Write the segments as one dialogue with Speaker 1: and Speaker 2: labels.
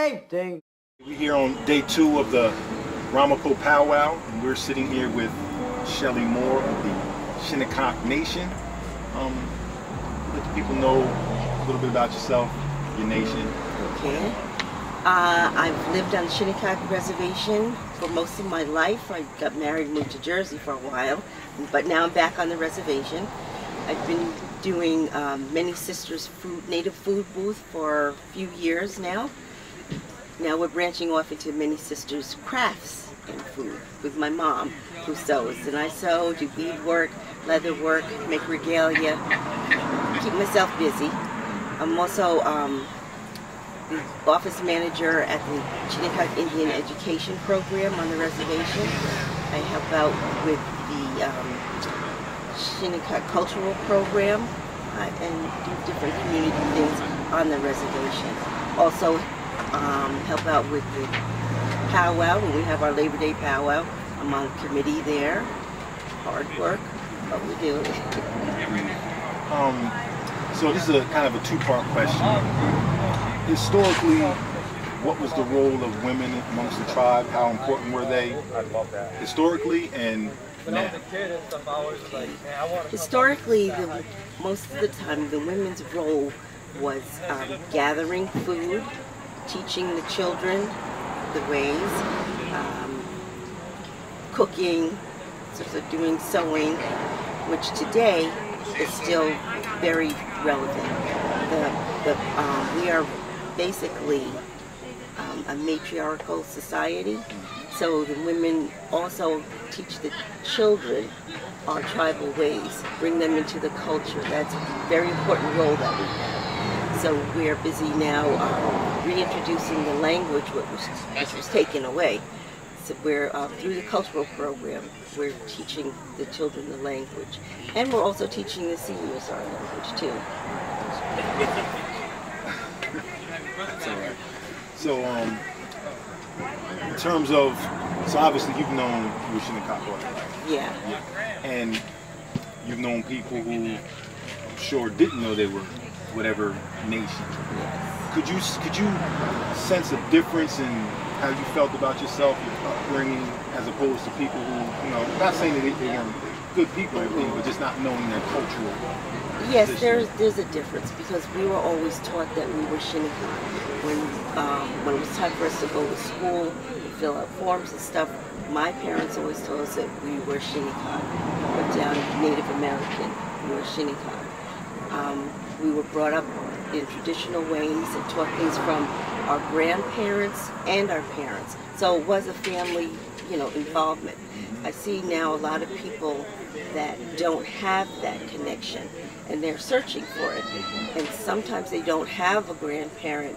Speaker 1: same thing.
Speaker 2: We're here on day 2 of the RAMAPOUGH powwow, and we're sitting here with Shelly Moore of the Shinnecock Nation. Let the people know a little bit about yourself, your nation.
Speaker 3: Okay. I've lived on the Shinnecock Reservation for most of my life. I got married and moved to Jersey for a while, but now I'm back on the reservation. I've been doing Many Sisters native food booth for a few years now. Now we're branching off into Many Sisters crafts and food with my mom, who sews. And I sew, do beadwork, leather work, make regalia, keep myself busy. I'm also the office manager at the Shinnecock Indian Education Program on the reservation. I help out with the Shinnecock Cultural Program and do different community things on the reservation. Also help out with the powwow when we have our Labor Day powwow. I'm on committee there. Hard work, but we do.
Speaker 2: So this is a kind of a 2-part question. Historically, what was the role of women amongst the tribe? How important were they historically and now?
Speaker 3: Historically, most of the time, the women's role was gathering food, teaching the children the ways, cooking, sort of doing sewing, which today is still very relevant. We are basically a matriarchal society, so the women also teach the children our tribal ways, bring them into the culture. That's a very important role that we have. So we're busy now reintroducing the language which was taken away. So we're through the cultural program, we're teaching the children the language, and we're also teaching the seniors our language too.
Speaker 2: That's all right. So, in terms of, so obviously you've known your Shinnecock all your life.
Speaker 3: Yeah.
Speaker 2: And you've known people who I'm sure didn't know they were whatever nation.
Speaker 3: Yes.
Speaker 2: Could you sense a difference in how you felt about yourself, your upbringing, as opposed to people who, not saying that they weren't good people or anything, but just not knowing their cultural
Speaker 3: Yes,
Speaker 2: position?
Speaker 3: there's a difference because we were always taught that we were Shinnecock. When it was time for us to go to school, fill out forms and stuff, my parents always told us that we were Shinnecock. We're down Native American, we were Shinnecock. We were brought up in traditional ways and taught things from our grandparents and our parents. So it was a family, involvement. I see now a lot of people that don't have that connection and they're searching for it. And sometimes they don't have a grandparent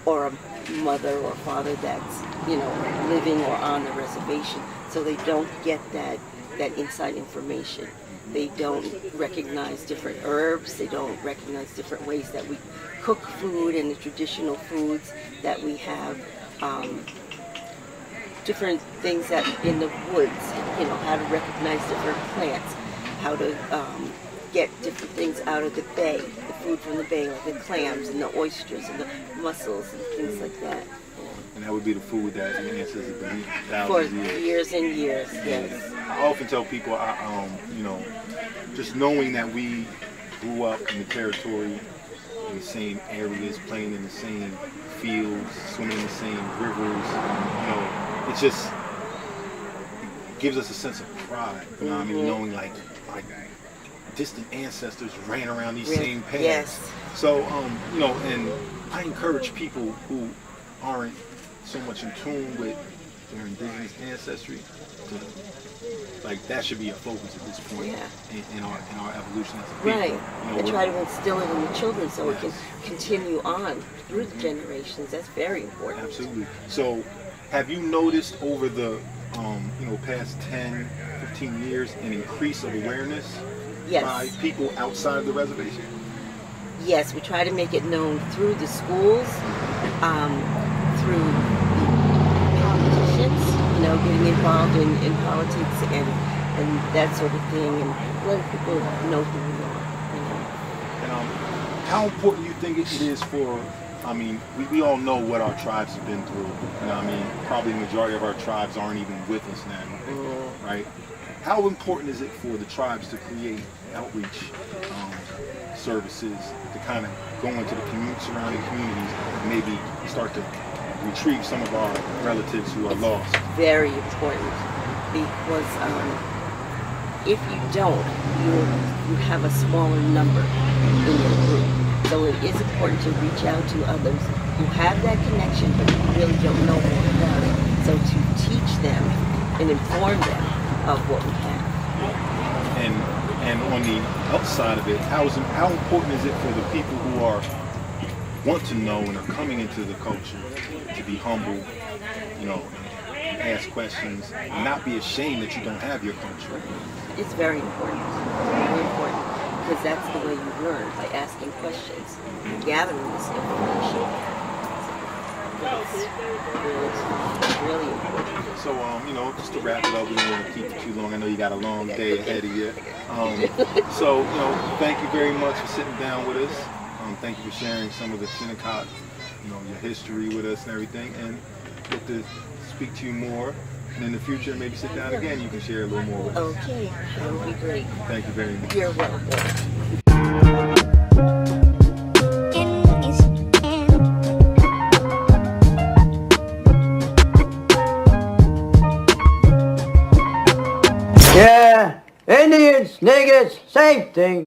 Speaker 3: or a mother or father that's, living or on the reservation. So they don't get that inside information. They don't recognize different herbs. They don't recognize different ways that we cook food and the traditional foods that we have. Different things that in the woods, how to recognize different plants, how to get different things out of the bay, the food from the bay, like the clams and the oysters and the mussels and things like that.
Speaker 2: And that would be the food that your ancestors believed
Speaker 3: For
Speaker 2: thousands of years.
Speaker 3: years and years, yes.
Speaker 2: I often tell people, just knowing that we grew up in the territory, in the same areas, playing in the same fields, swimming in the same rivers, it just gives us a sense of pride. Knowing like distant ancestors ran around these same paths.
Speaker 3: Yes.
Speaker 2: So, and I encourage people who aren't so much in tune with their indigenous ancestry that should be a focus at this point in our evolution as a people.
Speaker 3: Right. And try to instill it in the children so it can continue on through the generations. That's very important.
Speaker 2: Absolutely. So, have you noticed over the past 10, 15 years an increase of awareness by people outside of the reservation?
Speaker 3: Yes, we try to make it known through the schools, through the politicians, getting involved in politics and that sort of thing, and letting people know who we are.
Speaker 2: And how important do you think it is for I mean, we all know what our tribes have been through. You know what I mean? Probably the majority of our tribes aren't even with us now, right? How important is it for the tribes to create outreach services to kind of go into the surrounding communities and maybe start to retrieve some of our relatives who are lost?
Speaker 3: Very important, because if you don't, you have a smaller number in your group. So it is important to reach out to others who have that connection but really don't know more about it. So to teach them and inform them of what we have.
Speaker 2: And on the outside of it, how important is it for the people who want to know and are coming into the culture to be humble, you know, ask questions, and not be ashamed that you don't have your culture?
Speaker 3: It's very important, because that's the way you learn, by asking questions, gathering this information. It's really important.
Speaker 2: So, you know, just to wrap it up, we don't want to keep it too long. I know you got a long day ahead of you. So, you know, thank you very much for sitting down with us. Thank you for sharing some of the SHINNECOCK, you know, your history with us and everything, and get to speak to you more. And in the future, maybe sit down again, you can share a little more with us.
Speaker 3: Okay, that would be great.
Speaker 2: Thank you very much.
Speaker 3: You're welcome.
Speaker 1: Yeah, Indians, niggas, same thing.